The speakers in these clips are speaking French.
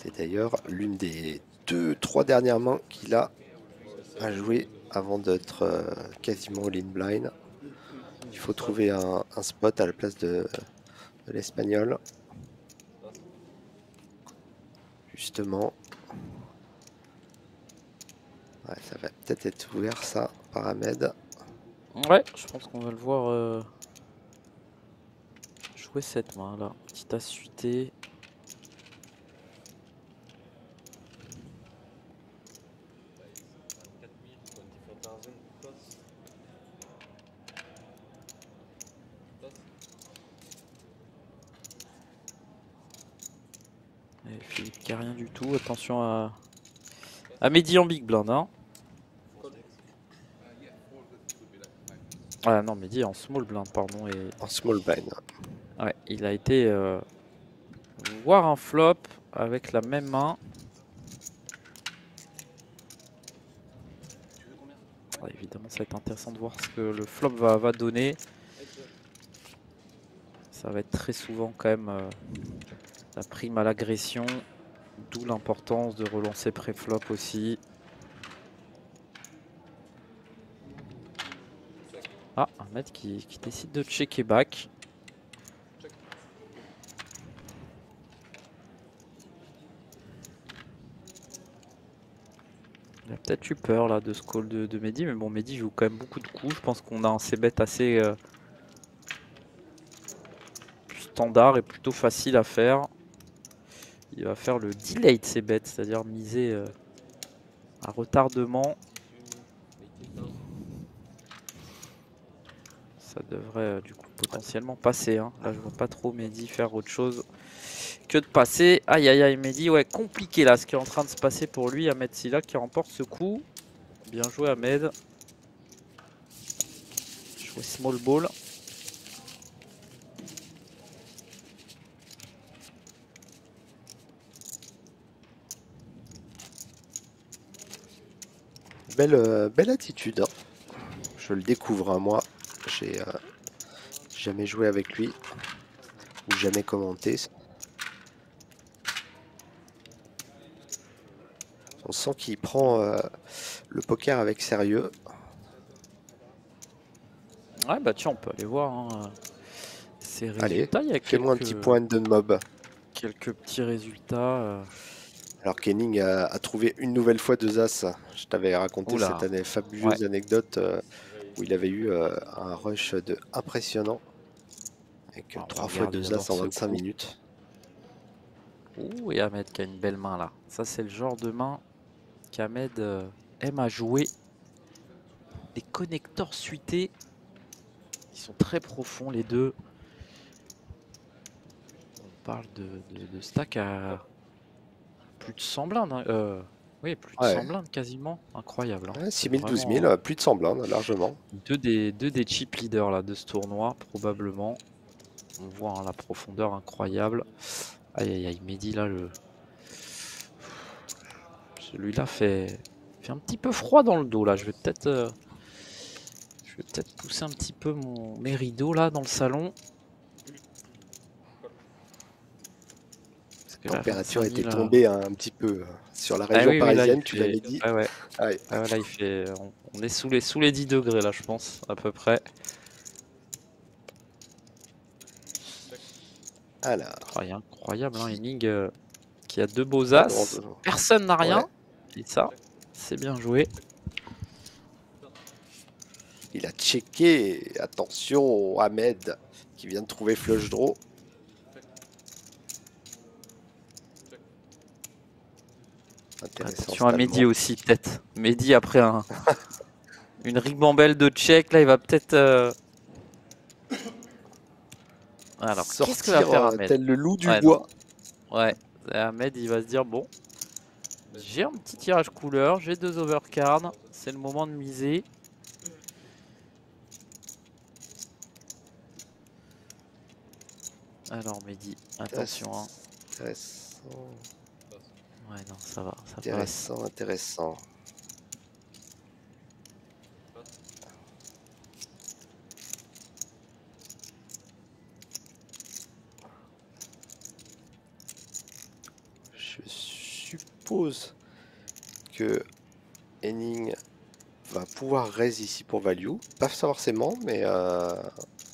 C'est d'ailleurs l'une des 2-3 dernières mains qu'il a à jouer avant d'être quasiment all-in blind. Il faut trouver un spot à la place de l'espagnol. Justement. Ouais, ça va peut-être être ouvert ça par Ahmed. Ouais, je pense qu'on va le voir jouer cette main là. Petite as suité. Et Philippe qui a rien du tout. Attention à Mehdi en big blind. Hein. Ah non, Mehdi en small blind, pardon. Et... En small blind. Ouais, il a été voir un flop avec la même main. Ouais, évidemment, ça va être intéressant de voir ce que le flop va donner. Ça va être très souvent quand même la prime à l'agression. D'où l'importance de relancer pré-flop aussi. Ah, Ahmed qui décide de checker back. Il a peut-être eu peur là de ce call de Mehdi, mais bon, Mehdi joue quand même beaucoup de coups. Je pense qu'on a un c-bet assez standard et plutôt facile à faire. Il va faire le delay de c-bet, c'est-à-dire miser à retardement. Ça devrait du coup potentiellement passer. Hein. Là, je vois pas trop Mehdi faire autre chose que de passer. Aïe aïe aïe, Mehdi, ouais, compliqué là ce qui est en train de se passer pour lui. Ahmed Silla qui remporte ce coup. Bien joué, Ahmed. Jouer small ball. Belle attitude. Hein. Je le découvre, hein, moi. J'ai jamais joué avec lui. Ou jamais commenté. On sent qu'il prend le poker avec sérieux. Ouais, bah tiens, on peut aller voir hein, ses Allez, résultats. Il y a fais-moi un petit point de mob. quelques petits résultats. Alors Kenning a trouvé une nouvelle fois 2 As. Je t'avais raconté Oula, cette année ouais. fabuleuse anecdote où il avait eu un rush de impressionnant. Avec Alors, on va 3 fois regarder 2 As d'abord en ce 25 coup. minutes. Ouh, et Ahmed qui a une belle main là. Ça, c'est le genre de main qu'Ahmed aime à jouer. Des connecteurs suités. Ils sont très profonds les deux. On parle de stack à plus de 100 blindes. Hein. Oui, plus de Ouais, 100 blindes quasiment. Incroyable. Hein. ouais, C'est 6 000, 12 vraiment 000, plus de 100 blindes, largement. deux des chip leaders là, de ce tournoi, probablement. On voit hein, la profondeur incroyable. Aïe aïe aïe, Mehdi là, celui-là fait un petit peu froid dans le dos là. Je vais peut-être pousser un petit peu mes rideaux là dans le salon. Parce que La là, température 25 était 000. tombée hein, un petit peu sur la Ah région oui, oui, là il parisienne, tu fait. l'avais dit. Ouais, ouais. Ouais. Ah ouais, là il fait. On est sous les 10 degrés là, je pense, à peu près. Alors, Oh, il est incroyable, hein, Henning qui a 2 beaux ouais, bon, as. Personne n'a ouais, rien. Et ça, c'est bien joué. il a checké. Attention, Ahmed qui vient de trouver flush draw. Intéressant Attention à cet Mehdi Allemand. aussi, peut-être. Mehdi après une ribambelle de check, là il va peut-être. Alors, qu'est-ce que va Sortir faire Ahmed? tel le loup du Ouais, non. bois. Ouais, Ahmed il va se dire bon, j'ai un petit tirage couleur, j'ai 2 overcards, c'est le moment de miser. Alors Mehdi, attention. Hein. Intéressant, Ouais, non, ça va, ça passe. intéressant, intéressant. Je suppose que Henning va pouvoir raise ici pour value. Pas forcément, mais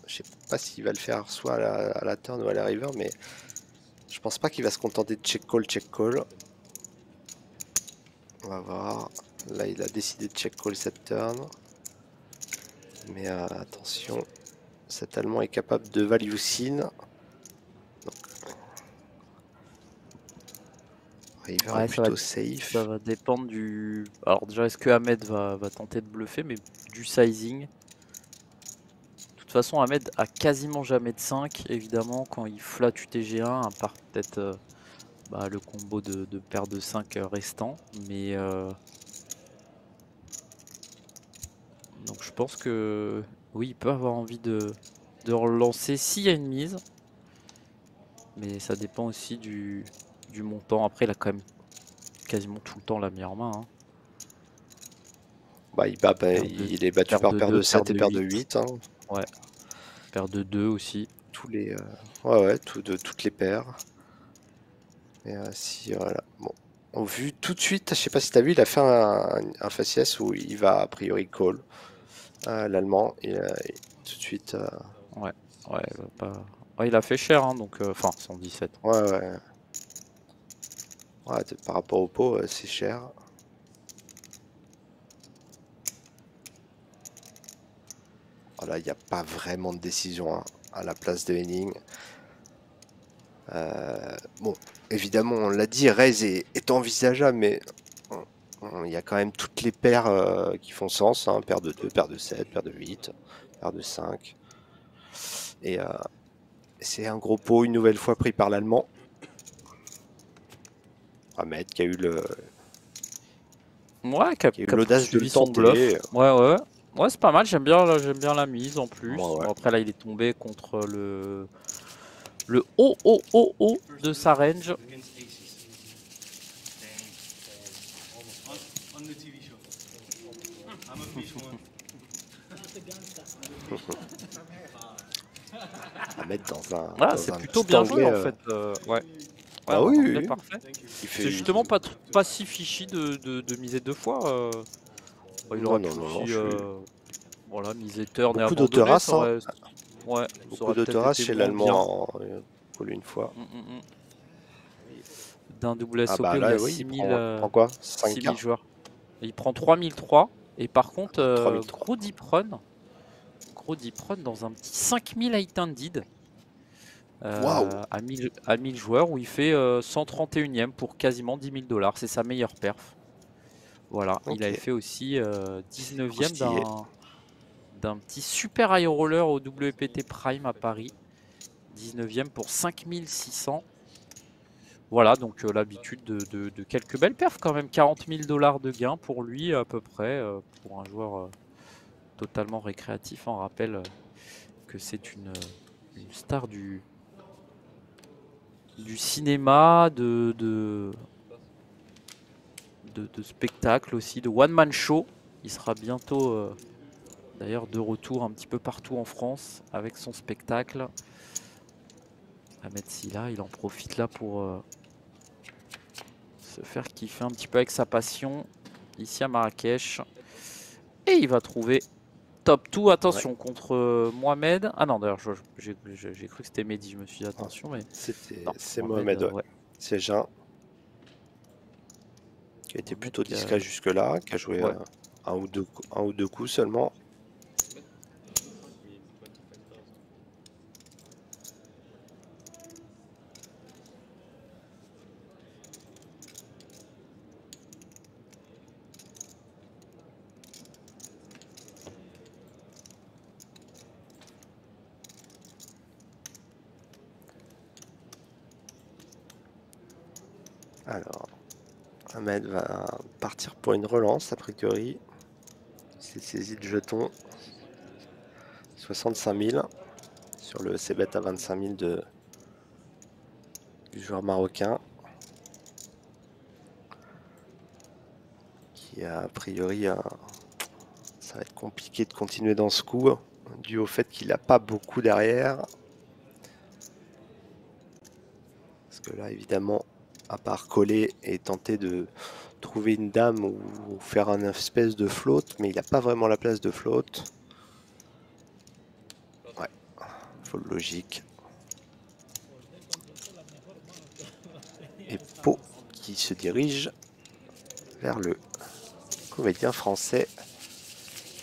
je sais pas s'il va le faire soit à la turn ou à la river, mais je pense pas qu'il va se contenter de check call. On va voir. Là, il a décidé de check call cette turn. Mais attention, cet Allemand est capable de value sin. River est plutôt safe. Ça va dépendre du... Alors déjà, est-ce que Ahmed va tenter de bluffer, mais du sizing. De toute façon, Ahmed a quasiment jamais de 5, évidemment, quand il flat UTG1, à part peut-être le combo de paire de 5 restant. Mais donc je pense que oui, il peut avoir envie de relancer s'il y a une mise. Mais ça dépend aussi du montant. Après, il a quand même quasiment tout le temps la meilleure main. Hein. Bah, il est battu par paire de 7 et paire de 8. Hein. Ouais. Paire de 2 aussi. Tous les, ouais, toutes les paires. Et si, voilà. Bon. On vu tout de suite, je sais pas si tu as vu, il a fait un faciès où il va a priori call. L'Allemand, et tout de suite. Ouais, pas... ouais, il a fait cher, hein, donc enfin 117. Ouais. Ouais, par rapport au pot, c'est cher. Voilà, il n'y a pas vraiment de décision hein, à la place de Henning. Bon, évidemment, on l'a dit, raise est envisageable, mais il y a quand même toutes les paires qui font sens. Hein, paire de 2, paire de 7, paire de 8, paire de 5. Et c'est un gros pot, une nouvelle fois pris par l'Allemand. Ahmed qui a eu le... Ouais, qui a eu l'audace de le tenter. Ouais, c'est pas mal, j'aime bien la mise en plus. Ouais. Bon, après là, il est tombé contre le haut de sa range. À mettre dans un. Ah, c'est plutôt bien joué en fait. Ouais. Ah oui, parfait. C'est justement pas si fichi de miser 2 fois. Il aurait pu aussi voilà, miser turn et beaucoup abandonner. d'autorace. Ouais, beaucoup d'autorace chez l'Allemand pour une fois. D'un double SOP là, où il y a oui, 6000 quoi 6000 joueurs. Il prend 3003 et par contre 3003. gros deep run dans un petit 5000 hitended à 1000 joueurs où il fait 131ème pour quasiment 10 000 $. C'est sa meilleure perf. Voilà, il avait fait aussi 19ème d'un petit super high roller au WPT Prime à Paris. 19ème pour 5600. Voilà, donc l'habitude de quelques belles perfs quand même. 40 000 $ de gains pour lui à peu près, pour un joueur totalement récréatif. On rappelle que c'est une star du cinéma, de spectacle aussi, de one-man show. Il sera bientôt d'ailleurs de retour un petit peu partout en France avec son spectacle. Ahmed Silla, il en profite là pour se faire kiffer un petit peu avec sa passion ici à Marrakech. Et il va trouver top 2. Attention contre Mohamed. Ah non, d'ailleurs, j'ai cru que c'était Mehdi. Je me suis dit attention, mais c'est Mohamed. Ouais. C'est Jean qui a été plutôt discret jusque-là, qui a joué un ou deux coups seulement. Alors, Ahmed va partir pour une relance, a priori. C'est saisi de jetons. 65 000 sur le C-bet à 25 000 du joueur marocain. Qui a priori, ça va être compliqué de continuer dans ce coup, dû au fait qu'il n'a pas beaucoup derrière. Parce que là, évidemment, à part coller et tenter de trouver une dame ou faire un espèce de float, mais il n'a pas vraiment la place de float. Ouais, fold logique. Et Pau qui se dirige vers le comédien français.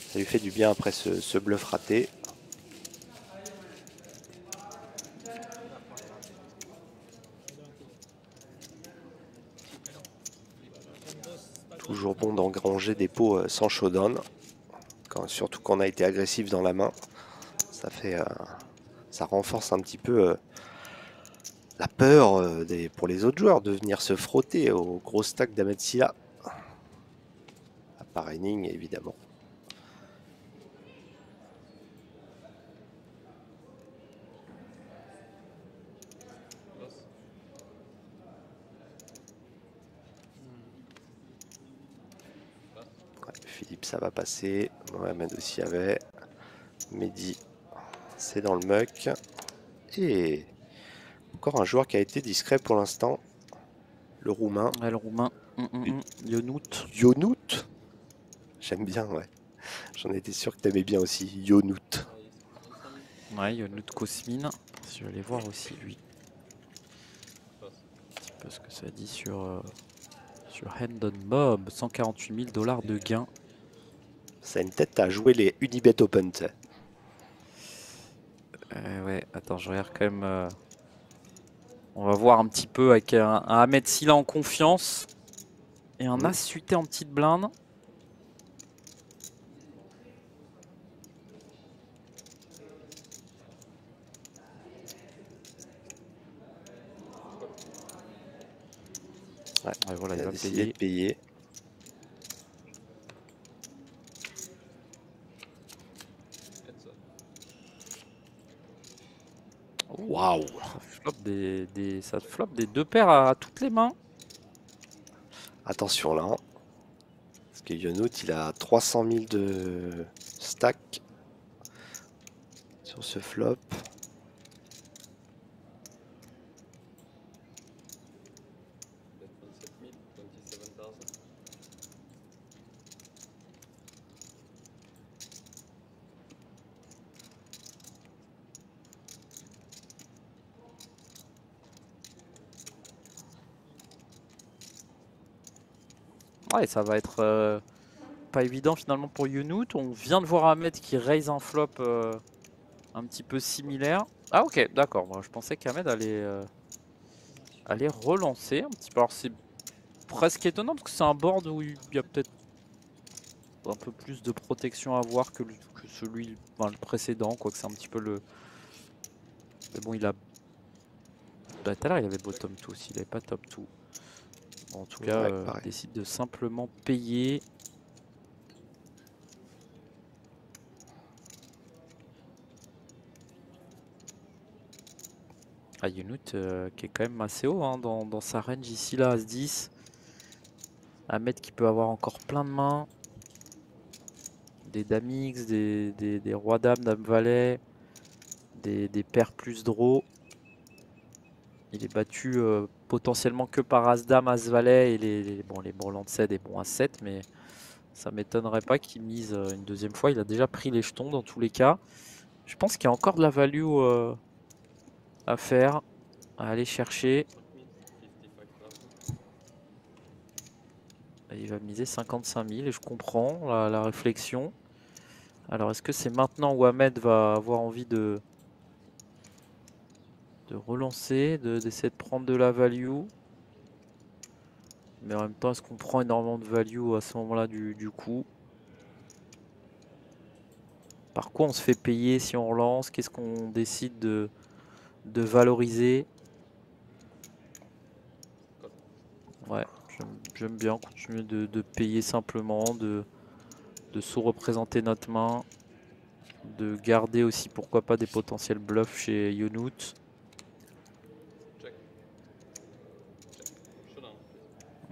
Ça lui fait du bien après ce bluff raté. Toujours bon d'engranger des pots sans showdown, surtout quand on a été agressif dans la main. Ça renforce un petit peu la peur pour les autres joueurs de venir se frotter au gros stack d'Ahmed Silla. À part Henning, évidemment. Ouais, Philippe, ça va passer. Mohamed aussi avait. Mehdi, c'est dans le muck. Et encore un joueur qui a été discret pour l'instant. Le roumain. Ouais, le roumain. Yonout. Yonout. J'aime bien, ouais. J'en étais sûr que tu aimais bien aussi. Yonout. Ouais, Yonout Cosmine. Je vais aller voir aussi lui. Un petit peu ce que ça dit sur Hendon Mob. 148 000 $ de gain. Ça a une tête à jouer les Unibet Open, tu sais. Ouais, attends, je regarde quand même. On va voir un petit peu avec un Ahmed Silla en confiance. Et un As suité en petite blinde. Ouais, voilà, il va décidé de payer. Waouh! Ça flop des deux paires à toutes les mains. Attention là. Parce que Yonout, il a 300 000 de stack sur ce flop. Ouais, ça va être pas évident finalement pour Yonout. On vient de voir Ahmed qui raise un flop un petit peu similaire. Ah ok, d'accord. Moi, je pensais qu'Ahmed allait relancer un petit peu. Alors c'est presque étonnant parce que c'est un board où il y a peut-être un peu plus de protection à voir que celui, enfin, le précédent, quoique c'est un petit peu le... Mais bon, il a... Bah, tout à l'heure, il avait bottom 2 aussi, il n'avait pas top 2. Bon, en tout cas, il décide de simplement payer. Ah, Yonout qui est quand même assez haut hein, dans sa range ici, là, As-10. Ahmed qui peut avoir encore plein de mains. Des dames X, des rois dames, dame valet, des paires plus draw. Il est battu potentiellement que par As-Dame, As-Valet et les Bourlands de 7 et bon As-7, mais ça m'étonnerait pas qu'il mise une deuxième fois. Il a déjà pris les jetons dans tous les cas. Je pense qu'il y a encore de la value à faire, à aller chercher. Et il va miser 55 000 et je comprends la réflexion. Alors est-ce que c'est maintenant où Ahmed va avoir envie de relancer, d'essayer de prendre de la value? Mais en même temps, est-ce qu'on prend énormément de value à ce moment-là du coup? Par quoi on se fait payer si on relance? Qu'est-ce qu'on décide de valoriser? Ouais, j'aime bien continuer de payer simplement, de sous-représenter notre main, de garder aussi pourquoi pas des potentiels bluffs chez Yonout.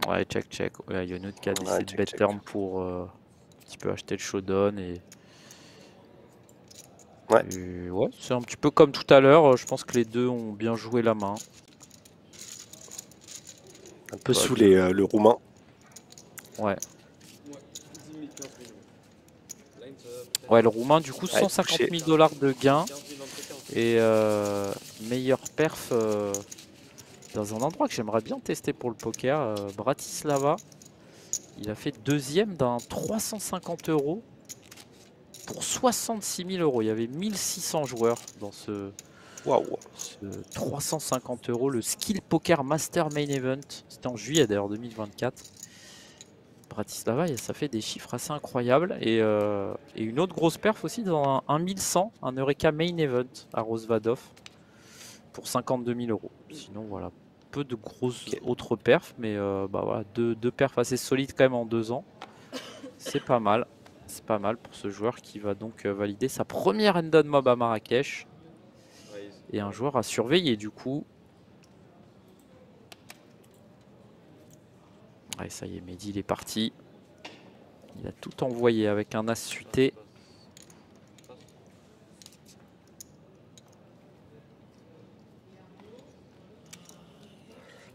Ouais, check. Ouais, Yonout qui a décidé de bet turn pour un petit peu acheter le showdown et... Ouais. Ouais, c'est un petit peu comme tout à l'heure. Je pense que les deux ont bien joué la main. Un peu sous le roumain. Ouais. Ouais, le roumain, du coup, 150 000 $ de gain. Et meilleur perf dans un endroit que j'aimerais bien tester pour le poker, Bratislava. Il a fait deuxième d'un 350 € pour 66 000 €. Il y avait 1600 joueurs dans ce 350 €, le Skill Poker Master Main Event. C'était en juillet d'ailleurs 2024. Bratislava, ça fait des chiffres assez incroyables. Et une autre grosse perf aussi dans un 1100, un Eureka Main Event à Rozvadov pour 52 000 €. Sinon, voilà, peu de grosses autres perfs, mais bah voilà, deux perfs assez solides quand même en 2 ans. C'est pas mal. C'est pas mal pour ce joueur qui va donc valider sa première Endon Mob à Marrakech. Et un joueur à surveiller du coup. Ouais, ça y est, Mehdi il est parti. Il a tout envoyé avec un as suité.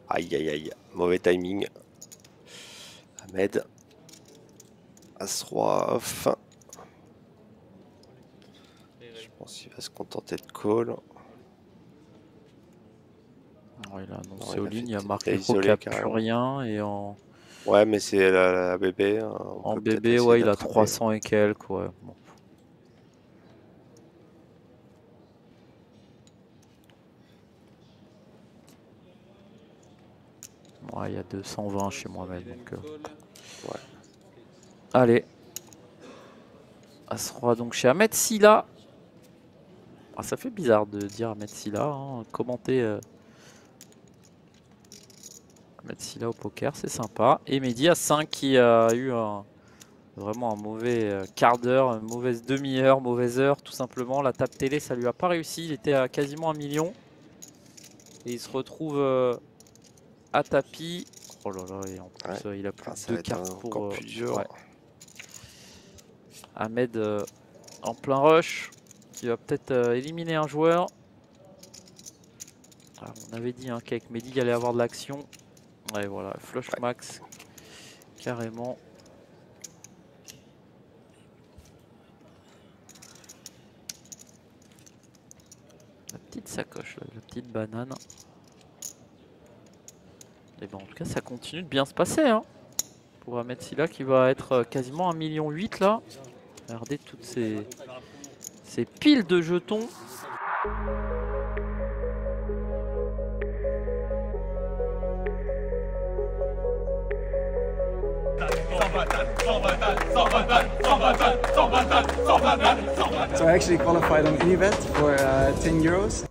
Aïe aïe aïe, mauvais timing. Ahmed. As-Roi off. Je pense qu'il va se contenter de call. Ouais, il a annoncé all-in, il a marqué qu'il n'y a plus rien. Et en... Ouais, mais c'est la bébé. En bébé, ouais, il a 300 et quelques. Ouais. Bon. Ouais, il y a 220 chez moi même. Donc, ouais. Allez. As-Roi donc chez Ahmed Silla. Ah, ça fait bizarre de dire Ahmed Silla. Hein. Commenter Ahmed Silla au poker, c'est sympa. Et Mehdi à 5 qui a eu vraiment un mauvais quart d'heure, une mauvaise demi-heure, mauvaise heure tout simplement. La table télé, ça lui a pas réussi. Il était à quasiment 1 million. Et il se retrouve à tapis. Oh là là, et en plus il a plus de 2 cartes pour... plus dur. Ouais. Ahmed en plein rush, qui va peut-être éliminer un joueur. Alors, on avait dit qu'avec Mehdi il allait avoir de l'action. Ouais, voilà, flush max, carrément. La petite sacoche, la petite banane. Et ben en tout cas, ça continue de bien se passer. Hein, pour Ahmed Silla qui va être quasiment 1,8 million là. Regardez toutes ces piles de jetons. So I actually qualified on Unibet for 10 euros.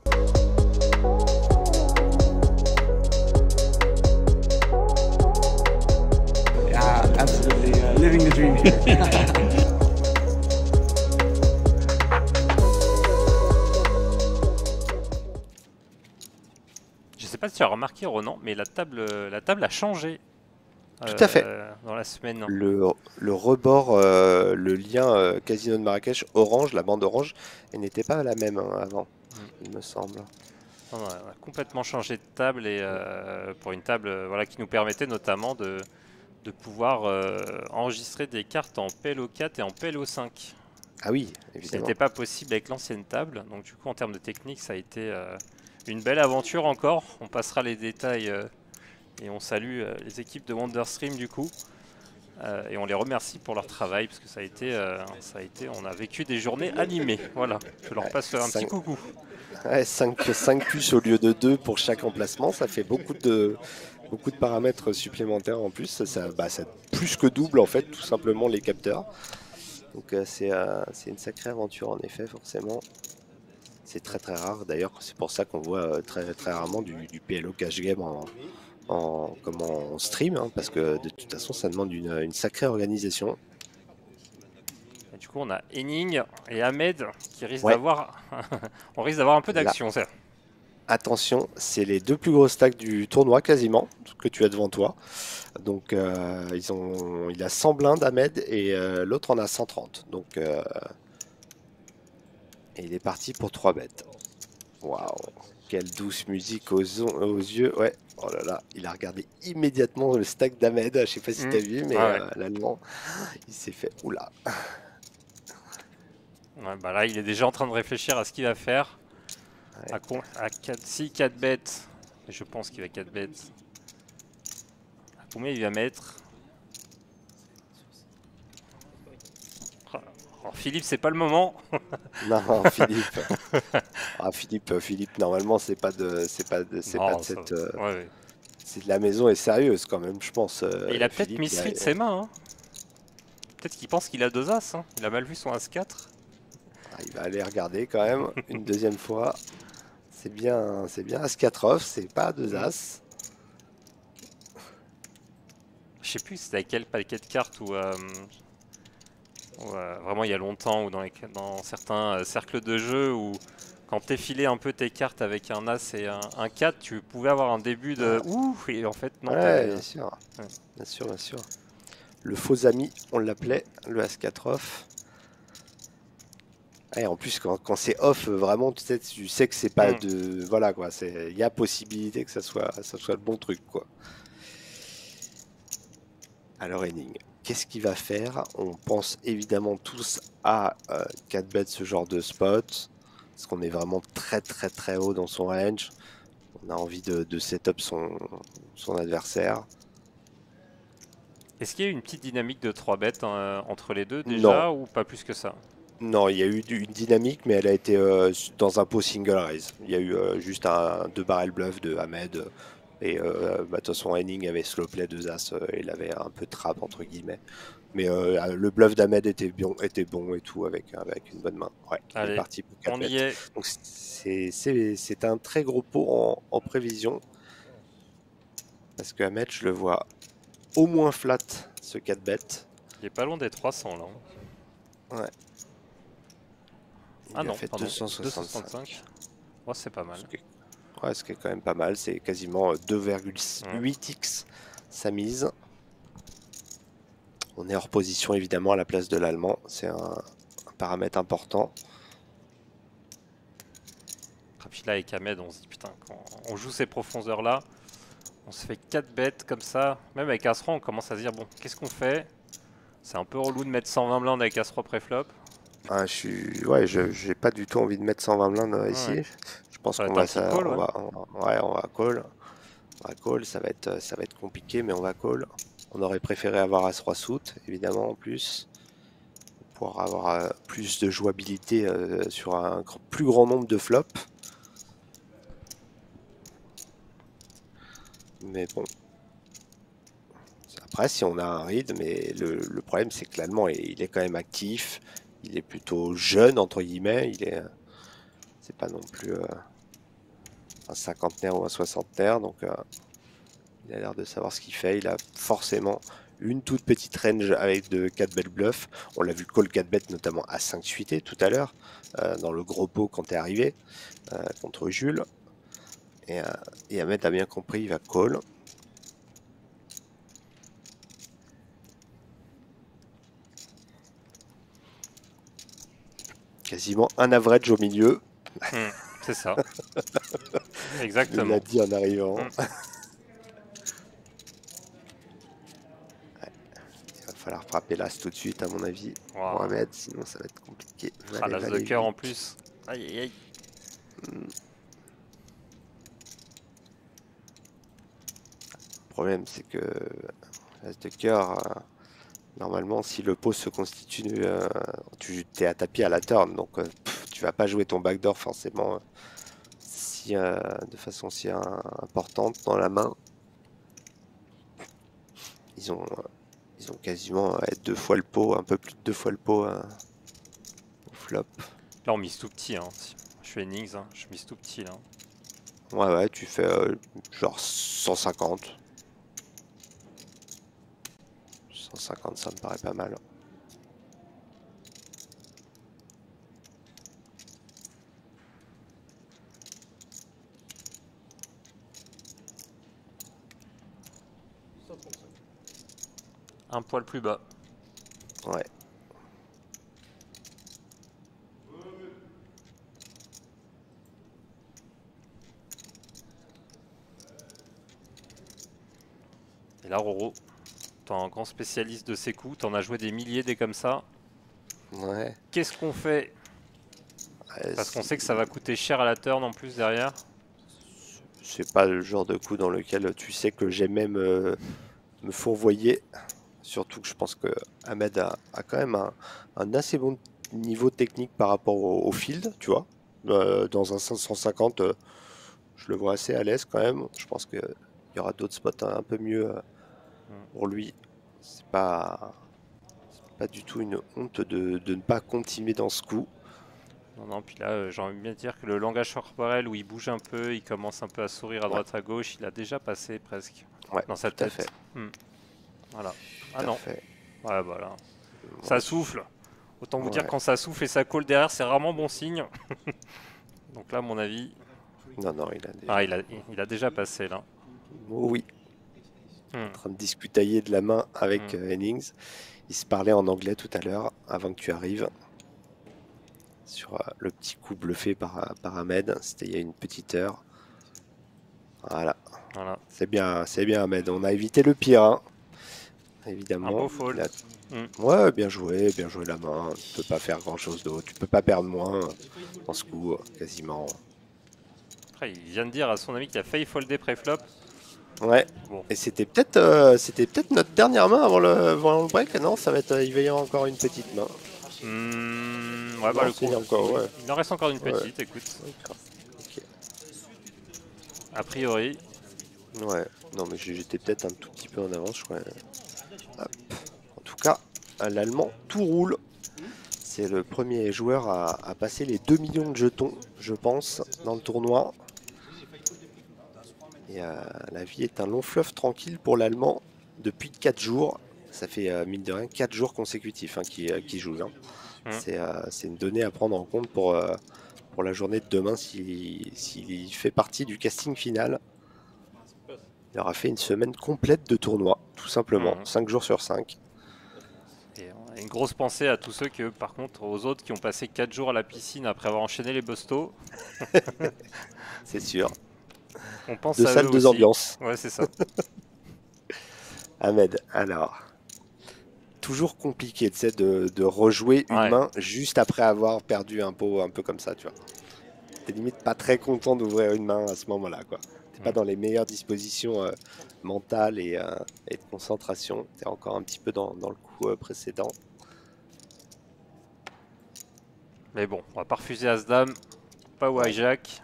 Yeah, absolutely living the dream here. Je sais pas si tu as remarqué, Ronan, mais la table a changé. Tout à fait. Dans la semaine. Le rebord, le lien Casino de Marrakech orange, la bande orange, elle n'était pas la même avant, il me semble. On a complètement changé de table et pour une table voilà, qui nous permettait notamment de pouvoir enregistrer des cartes en PLO4 et en PLO5. Ah oui, évidemment. Ce n'était pas possible avec l'ancienne table. Donc du coup, en termes de technique, ça a été une belle aventure encore. On passera les détails et on salue les équipes de Wonderstream du coup. Et on les remercie pour leur travail parce que ça a été, on a vécu des journées animées. Voilà, je leur passe un petit coucou. Ouais, 5 puces au lieu de 2 pour chaque emplacement, ça fait beaucoup de paramètres supplémentaires en plus. Ça plus que double en fait, tout simplement les capteurs. Donc c'est une sacrée aventure en effet, forcément. C'est très très rare d'ailleurs, c'est pour ça qu'on voit très très rarement du PLO cash game en stream, hein, parce que de toute façon ça demande une sacrée organisation. Et du coup on a Henning et Ahmed qui risquent d'avoir on risque d'avoir un peu d'action. Attention, c'est les 2 plus grosses stacks du tournoi quasiment que tu as devant toi. Donc il a 100 blindes Ahmed et l'autre en a 130. Donc et il est parti pour 3 bêtes. Waouh. Quelle douce musique aux yeux. Ouais, oh là là, il a regardé immédiatement le stack d'Ahmed. Je sais pas si t'as vu, mais Ah ouais. l'Allemand, il s'est fait. Oula. Ouais, bah là, il est déjà en train de réfléchir à ce qu'il va faire. Ouais. À 4, si 4 bêtes, et je pense qu'il va 4 bêtes. À combien il va mettre? Alors, Philippe, c'est pas le moment. Non, Philippe. Ah, Philippe, normalement, c'est pas de Non, ça cette. va. Ouais, ouais. C'est de la maison est sérieuse quand même, je pense. Et il a peut-être Philippe, misread ses mains. Hein. Peut-être qu'il pense qu'il a 2 as. Hein. Il a mal vu son as-4. il va aller regarder quand même une deuxième fois. C'est bien As-4 off, c'est pas 2 as. Je sais plus c'était à quel paquet de cartes ou vraiment il y a longtemps ou dans certains cercles de jeu où quand t'effilais un peu tes cartes avec un as et un 4, tu pouvais avoir un début de ouh et en fait non. Ouais, bien sûr. Ouais. Bien sûr, bien sûr. Le faux ami, on l'appelait, le As-4 off. Ouais, en plus, quand c'est off, vraiment, tu sais que c'est pas de. Voilà quoi, il y a possibilité que ça soit le bon truc quoi. Alors, Henning, qu'est-ce qu'il va faire? On pense évidemment tous à 4 bêtes ce genre de spot, parce qu'on est vraiment très très très haut dans son range. On a envie de setup son adversaire. Est-ce qu'il y a eu une petite dynamique de 3 bêtes entre les deux Non, déjà ou pas plus que ça? non, il y a eu une dynamique, mais elle a été dans un pot single raise. Il y a eu juste un 2 barrel bluff de Ahmed. Et de toute façon, Henning avait slow play 2 as, il avait un peu de trap entre guillemets. Mais le bluff d'Ahmed était bon et tout avec une bonne main. Ouais, il est Allez, parti pour 4 on y bêtes. est. Donc c'est un très gros pot en prévision. Parce que Ahmed, je le vois au moins flat ce 4 bêtes. Il est pas loin des 300 là. Ouais. Il Ah a non, fait pardon, 265. 265. Oh, c'est pas mal. Ouais, ce qui est quand même pas mal. C'est quasiment 2,8x sa mise. On est hors position évidemment à la place de l'allemand. C'est un paramètre important. Et puis là avec Ahmed, on se dit putain, quand on joue ces profondeurs là, on se fait 4 bêtes comme ça. Même avec As-Roi, on commence à se dire bon, qu'est-ce qu'on fait? C'est un peu relou de mettre 120 blindes avec As-Roi préflop. Ah, j'ai pas du tout envie de mettre 120 blindes ici. Ouais. Je pense Ça va qu'on être un va, petit call, on ouais. va, on va call. On va call, ça va être compliqué, mais on va call. On aurait préféré avoir As-Roi suit, évidemment, en plus. Pour pouvoir avoir plus de jouabilité sur un plus grand nombre de flops. Mais bon. Après, si on a un read, mais le problème, c'est que l'allemand, il est quand même actif. Il est plutôt jeune, entre guillemets. C'est pas non plus un cinquantenaire ou un soixantenaire. Donc, il a l'air de savoir ce qu'il fait. Il a forcément une toute petite range avec de 4 bêtes bluff. On l'a vu call 4 bêtes, notamment à 5 suité tout à l'heure, dans le gros pot quand t'es arrivé, contre Jules. Et Ahmed a bien compris, il va call. Quasiment un average au milieu. C'est ça. Il Exactement. l'a dit en arrivant. Ouais. Il va falloir frapper l'as tout de suite, à mon avis, Wow. pour Ahmed, sinon ça va être compliqué. Ah, l'as de cœur en plus. Aïe aïe aïe. Le problème, c'est que l'as de cœur, normalement, si le pot se constitue, tu es à tapis à la turn, donc tu vas pas jouer ton backdoor forcément de façon si importante dans la main. Ils ont quasiment 2 fois le pot, un peu plus de 2 fois le pot au flop. Là on mise tout petit. Hein. Je fais Innings, hein. Je mise tout petit là. Ouais, tu fais genre 150. 150, ça me paraît pas mal. Un poil plus bas. Ouais. Et là, Roro, t'es un grand spécialiste de ces coups. T'en as joué des milliers des comme ça. Ouais. Qu'est-ce qu'on fait? Ouais, Parce qu'on sait que ça va coûter cher à la turn en plus derrière. c'est pas le genre de coup dans lequel tu sais que j'aimais me fourvoyer. Surtout que je pense que Ahmed a quand même un assez bon niveau technique par rapport au field, tu vois. Dans un 550, je le vois assez à l'aise quand même. Je pense qu'il y aura d'autres spots un peu mieux pour lui. C'est pas du tout une honte de ne pas continuer dans ce coup. Non, non, puis là, j'ai envie de bien dire que le langage corporel où il bouge un peu, il commence un peu à sourire à droite à gauche, il a déjà passé presque Ouais, dans sa tout à tête. fait. Voilà. Tout Ah à non, fait. ouais, voilà. Moi, Ça souffle. Autant vous dire ouais. quand ça souffle et ça colle derrière, c'est rarement bon signe. Donc là, à mon avis, Non, non, il a déjà. ah, il a déjà passé là. Oh oui, Hmm. en train de discutailler de la main avec Hennings. Il se parlait en anglais tout à l'heure, avant que tu arrives. Sur le petit coup bluffé par Ahmed. C'était il y a une petite heure. Voilà. Voilà. C'est bien Ahmed. On a évité le pire, hein. Un Évidemment. beau fold. Ouais, bien joué la main. Tu peux pas faire grand chose d'autre. Tu peux pas perdre moins dans ce coup, quasiment. Après, il vient de dire à son ami qu'il a failli folder pré-flop. Ouais. Bon. Et c'était peut-être notre dernière main avant le break. Non, ça va être. Il va y avoir encore une petite main. Ouais, bah Non, le coup, encore, ouais. il en reste encore une Ouais. petite, écoute. Ok. A priori. Ouais. Non, mais j'étais peut-être un tout petit peu en avance, je crois. Hop. En tout cas, l'Allemand, tout roule. C'est le premier joueur à passer les 2 millions de jetons, je pense, dans le tournoi. Et la vie est un long fleuve tranquille pour l'Allemand depuis 4 jours. Ça fait, mine de rien, 4 jours consécutifs hein, qui joue. Hein. C'est une donnée à prendre en compte pour la journée de demain s'il fait partie du casting final. Il aura fait une semaine complète de tournoi, tout simplement, 5 jours sur 5. Et on a une grosse pensée à tous ceux que, par contre, aux autres qui ont passé 4 jours à la piscine après avoir enchaîné les bustos. C'est sûr. On pense Deux à salles, eux deux aussi. ambiances. Ouais, c'est ça. Ahmed, alors, toujours compliqué tu sais, de rejouer une main juste après avoir perdu un pot un peu comme ça, tu vois. T'es limite pas très content d'ouvrir une main à ce moment-là, quoi. T'es pas dans les meilleures dispositions mentales et de concentration. T'es encore un petit peu dans le coup précédent. Mais bon, on va pas refuser As-Dame, pas hijack.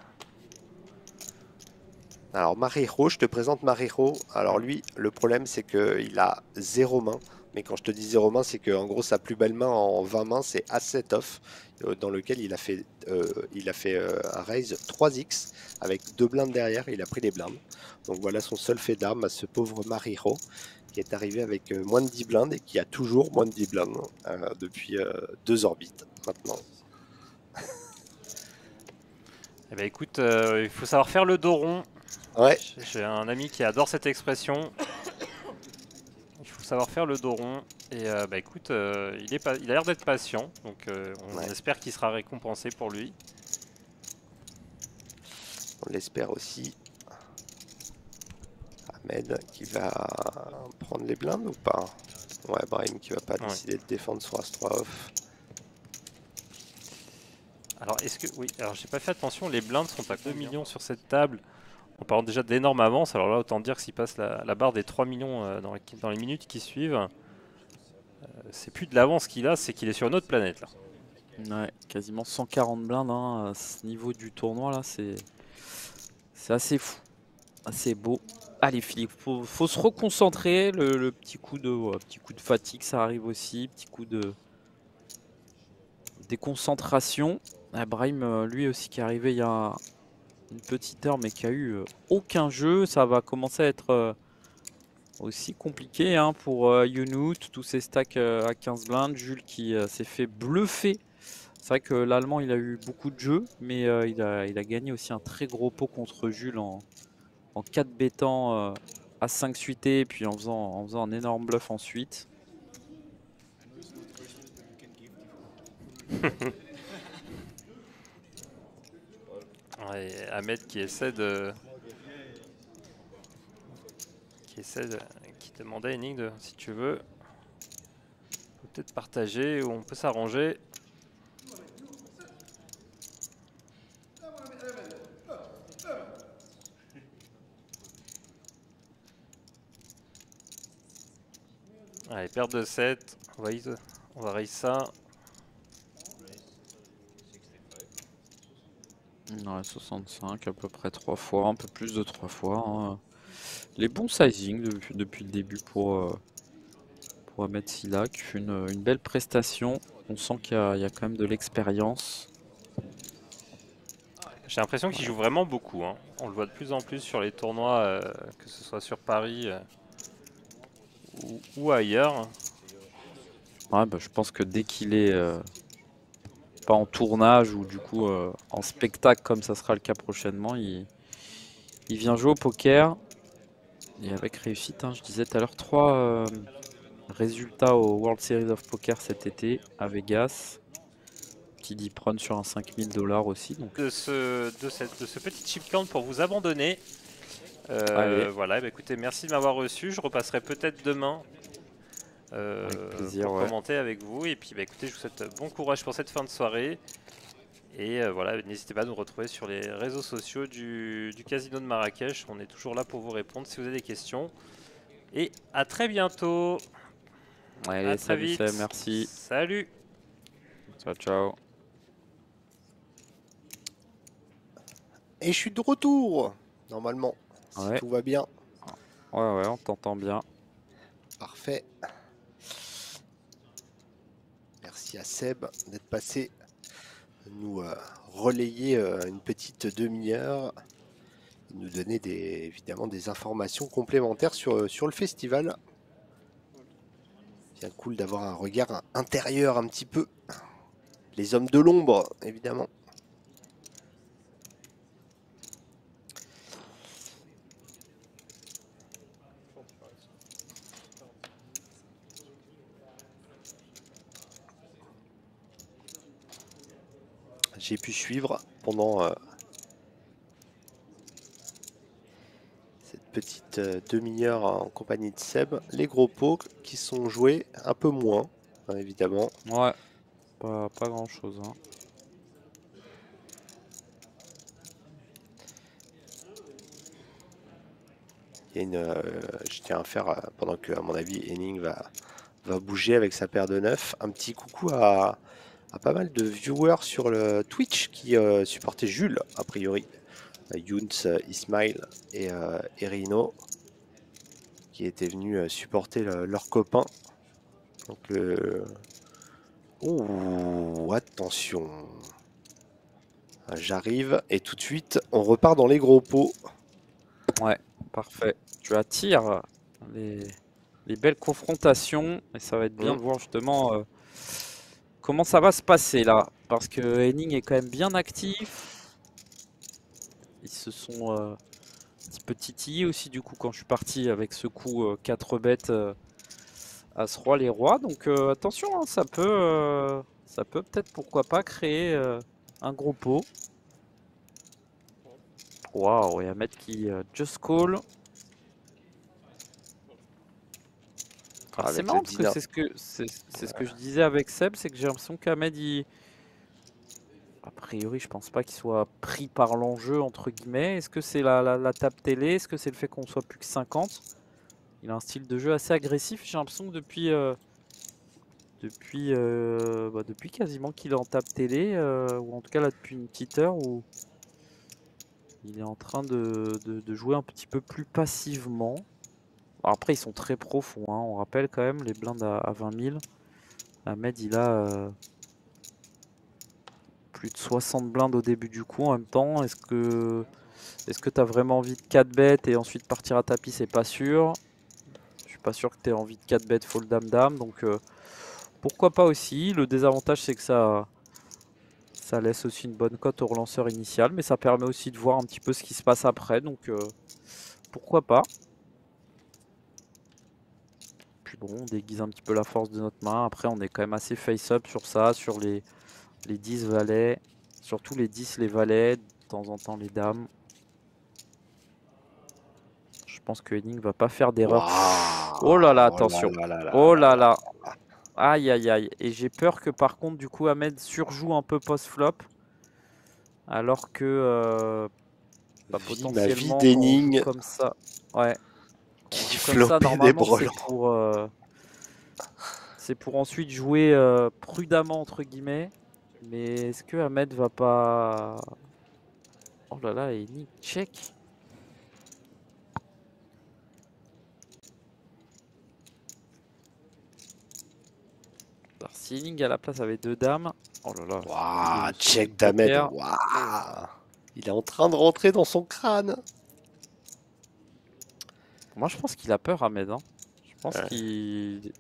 Alors Marijo, je te présente Marijo. Alors lui, le problème c'est qu'il a 0 main. Mais quand je te dis 0 main, c'est qu'en gros sa plus belle main en 20 mains, c'est As-7 off, dans lequel il a fait un raise 3x avec 2 blindes derrière, il a pris les blindes. Donc voilà son seul fait d'arme à ce pauvre Marijo, qui est arrivé avec moins de 10 blindes et qui a toujours moins de 10 blindes depuis 2 orbites maintenant. Eh ben écoute, il faut savoir faire le dos rond. Ouais. J'ai un ami qui adore cette expression. Il faut savoir faire le dos rond. Et bah écoute, il a l'air d'être patient. Donc on espère qu'il sera récompensé pour lui. On l'espère aussi. Ahmed qui va prendre les blindes ou pas? Ouais, Brahim qui va pas décider de défendre sur As-3 off. Alors est-ce que... Oui, alors j'ai pas fait attention, les blindes sont à 2 millions sur cette table. On parle déjà d'énormes avances, alors là autant dire que s'il passe la barre des 3 millions dans les minutes qui suivent, c'est plus de l'avance qu'il a, c'est qu'il est sur une autre planète là. Ouais, quasiment 140 blindes hein, à ce niveau du tournoi là, c'est assez fou, assez beau. Allez Philippe, faut se reconcentrer, le petit coup de fatigue ça arrive aussi, petit coup de déconcentration. Brahim lui aussi qui est arrivé il y a une petite heure mais qui a eu aucun jeu, ça va commencer à être aussi compliqué hein, pour Younout, tous ces stacks à 15 blindes, Jules qui s'est fait bluffer. C'est vrai que l'Allemand il a eu beaucoup de jeux mais il a gagné aussi un très gros pot contre Jules en 4 bêtant à 5 suités et puis en faisant un énorme bluff ensuite. Ouais, Ahmed qui essaie de qui demandait Henning de, si tu veux, peut-être partager ou on peut s'arranger. Allez, perte de 7, on va raise ça. Ouais, 65 à peu près 3 fois, un peu plus de 3 fois. Hein. Les bons sizing depuis le début pour Ahmed Silla qui fait une belle prestation. On sent qu'il y a quand même de l'expérience. J'ai l'impression qu'il joue vraiment beaucoup. Hein. On le voit de plus en plus sur les tournois, que ce soit sur Paris ou ailleurs. Ouais, bah, je pense que dès qu'il est pas en tournage ou du coup en spectacle comme ça sera le cas prochainement, il vient jouer au poker. Et avec réussite, hein, je disais tout à l'heure, 3 résultats au World Series of Poker cet été à Vegas. Qui dit prône sur un 5000 $ aussi. Donc. De ce petit chip count pour vous abandonner. Voilà, bah écoutez, merci de m'avoir reçu. Je repasserai peut-être demain avec plaisir, pour commenter avec vous. Et puis bah écoutez, je vous souhaite bon courage pour cette fin de soirée. Et voilà, n'hésitez pas à nous retrouver sur les réseaux sociaux du Casino de Marrakech. On est toujours là pour vous répondre si vous avez des questions. Et à très bientôt. Allez, à très salut, vite. merci. Salut. Ciao, ciao. Et je suis de retour, normalement, si Ouais. tout va bien. Ouais, on t'entend bien. Parfait. Merci à Seb d'être passé nous relayer une petite demi-heure, nous donner évidemment des informations complémentaires sur le festival. Bien cool d'avoir un regard intérieur un petit peu. Les hommes de l'ombre, évidemment. J'ai pu suivre pendant cette petite demi-heure en compagnie de Seb les gros pots qui sont joués un peu moins, hein, évidemment. Ouais, pas grand chose. Hein. Il y a je tiens à faire, pendant que à mon avis Henning va bouger avec sa paire de 9, un petit coucou à pas mal de viewers sur le Twitch qui supportaient Jules, a priori. Younes, Ismail et Rino qui étaient venus supporter leurs copains. Donc ouh, attention. J'arrive et tout de suite on repart dans les gros pots. Ouais, parfait. Tu attires les belles confrontations et ça va être bien de voir justement comment ça va se passer là. Parce que Henning est quand même bien actif. Ils se sont un petit peu titillés aussi du coup quand je suis parti avec ce coup 4 bêtes As-Roi les rois. Donc attention, hein, ça peut peut-être pourquoi pas créer un gros pot. Waouh, et Ahmed qui just call. Ah, c'est marrant parce que c'est ce que je disais avec Seb, c'est que j'ai l'impression qu'Ahmed, a priori, je pense pas qu'il soit pris par l'enjeu entre guillemets. Est-ce que c'est la table télé? Est-ce que c'est le fait qu'on soit plus que 50? Il a un style de jeu assez agressif. J'ai l'impression que depuis quasiment qu'il est en table télé, ou en tout cas là depuis une petite heure où il est en train de jouer un petit peu plus passivement. Alors après, ils sont très profonds, hein. On rappelle quand même les blindes à 20 000. Ahmed, il a plus de 60 blindes au début du coup en même temps. Est-ce que tu as vraiment envie de 4 bêtes et ensuite partir à tapis? C'est pas sûr. Je suis pas sûr que tu aies envie de 4 bêtes fold dame-dame. Donc pourquoi pas aussi. Le désavantage, c'est que ça laisse aussi une bonne cote au relanceur initial. Mais ça permet aussi de voir un petit peu ce qui se passe après. Donc pourquoi pas. Puis bon, on déguise un petit peu la force de notre main. Après, on est quand même assez face-up sur ça, sur les 10 valets. Surtout les 10, les valets, de temps en temps les dames. Je pense que Henning va pas faire d'erreur. Oh là là, Oh attention. là là là Oh là là là. Aïe aïe aïe. Et j'ai peur que par contre, du coup, Ahmed surjoue un peu post-flop. Alors que bah, Ma vie potentiellement, quand on joue d'énigme comme ça. Ouais. Quand on qui joue comme ça, flopait des normalement, brelans. c'est pour ensuite jouer prudemment, entre guillemets. Mais est-ce que Ahmed va pas. Oh là là, et Nick check. Alors, si Ling à la place avait 2 dames. Oh là là. Waouh, il est sous check d'Ahmed. poker. Waouh. Il est en train de rentrer dans son crâne. Moi, je pense qu'il a peur, Ahmed. Hein. Je pense Ouais. qu'il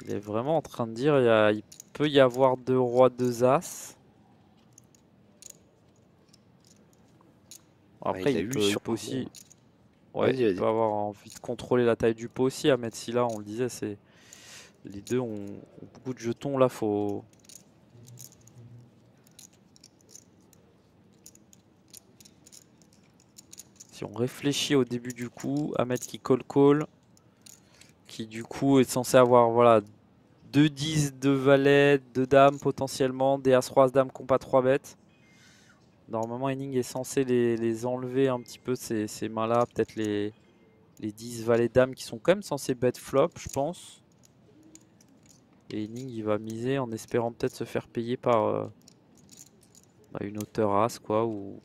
est vraiment en train de dire il peut y avoir 2 rois, 2 as. Après, il a il eu peut sur aussi. Ouais, Vas-y, il vas-y. peut avoir envie de contrôler la taille du pot aussi. Ahmed Silla, on le disait, c'est les deux ont beaucoup de jetons. Là, faut. Si on réfléchit au début du coup, Ahmed qui call, qui du coup est censé avoir voilà 2 10, 2 valets, 2 dames potentiellement, des as-roi, as-dame qui n'ont pas 3 bêtes. Normalement, Henning est censé les enlever un petit peu ces mains-là, peut-être les 10 valets dames qui sont quand même censés bet flop, je pense. Et Henning il va miser en espérant peut-être se faire payer par une hauteur as quoi, ou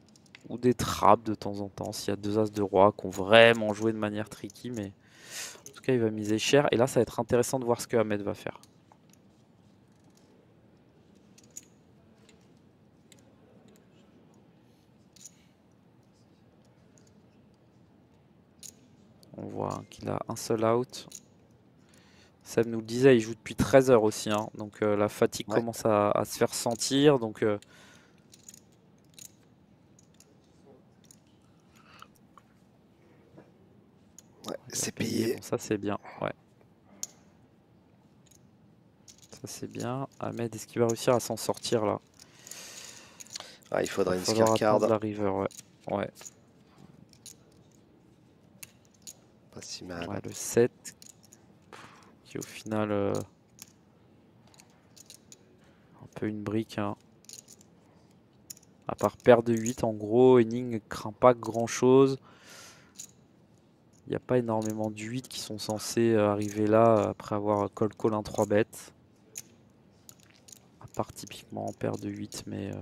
des trappes de temps en temps s'il y a 2 as de roi qui ont vraiment joué de manière tricky, mais en tout cas il va miser cher. Et là ça va être intéressant de voir ce que Ahmed va faire. On voit qu'il a un seul out. Seb nous le disait, il joue depuis 13 heures aussi, hein, donc la fatigue commence à se faire sentir. Donc c'est payé. Bon, ça c'est bien, ouais. Ça c'est bien. Ahmed, est-ce qu'il va réussir à s'en sortir là? Il faudra une falloir scare card. attendre la river, ouais. Pas si mal. Ouais, le 7 qui au final un peu une brique. Hein. À part paire de 8, en gros, Henning ne craint pas grand chose. Il n'y a pas énormément de 8 qui sont censés arriver là après avoir call un 3 bêtes. À part typiquement en paire de 8, mais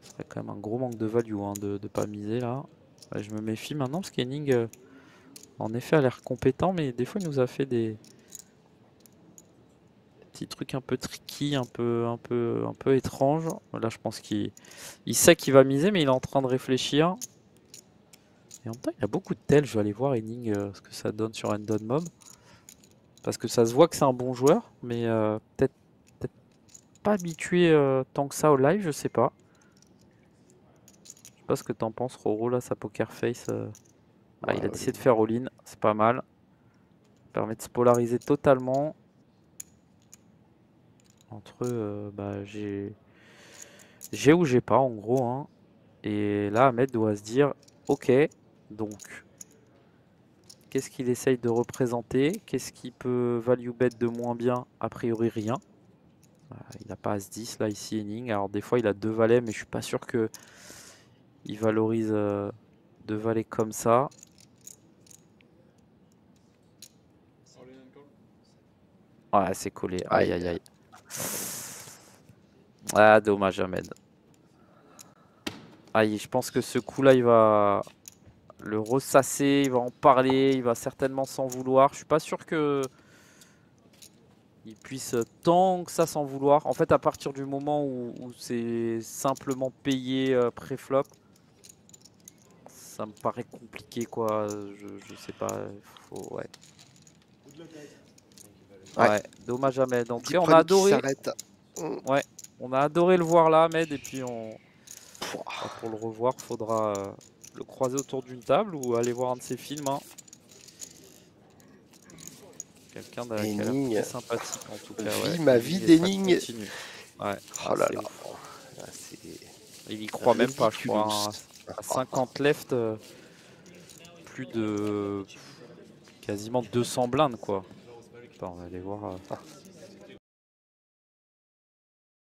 ce serait quand même un gros manque de value hein, de ne pas miser là. Ouais, je me méfie maintenant parce qu'Henning en effet a l'air compétent, mais des fois il nous a fait des petits trucs un peu tricky, un peu étranges. Là je pense qu'il sait qu'il va miser, mais il est en train de réfléchir. Et en même temps, il y a beaucoup de tels. Je vais aller voir Henning ce que ça donne sur Endon Mob. Parce que ça se voit que c'est un bon joueur, mais peut-être pas habitué tant que ça au live, je sais pas. Je sais pas ce que t'en penses, Roro, là, sa poker face. Il a décidé de faire all-in, c'est pas mal. Ça permet de se polariser totalement. Entre j'ai ou j'ai pas, en gros. Hein. Et là, Ahmed doit se dire, ok, donc qu'est-ce qu'il essaye de représenter? Qu'est-ce qui peut value bet de moins bien? A priori, rien. Il n'a pas As-10 là, ici, Henning. Alors, des fois, il a 2 valets, mais je suis pas sûr que il valorise 2 valets comme ça. Ouais, c'est collé. Aïe, aïe, aïe. Ah, dommage, Ahmed. Aïe, je pense que ce coup-là, il va le ressasser, il va en parler, il va certainement s'en vouloir. Je suis pas sûr que il puisse tant que ça s'en vouloir. En fait, à partir du moment où c'est simplement payé pré-flop, ça me paraît compliqué, quoi. Je sais pas. Ouais. Ouais, dommage Ahmed. En tout cas, on a adoré. Ouais, on a adoré le voir là, Ahmed. Et puis, pour le revoir, faudra le croiser autour d'une table ou aller voir un de ses films. Hein. Quelqu'un qui a l'air très sympathique en tout cas. Ma vie d'Henning. Ouais. Oh là là. Il y croit même pas, je crois. Hein. À 50 left, plus de quasiment 200 blindes quoi. Attends, on va aller voir.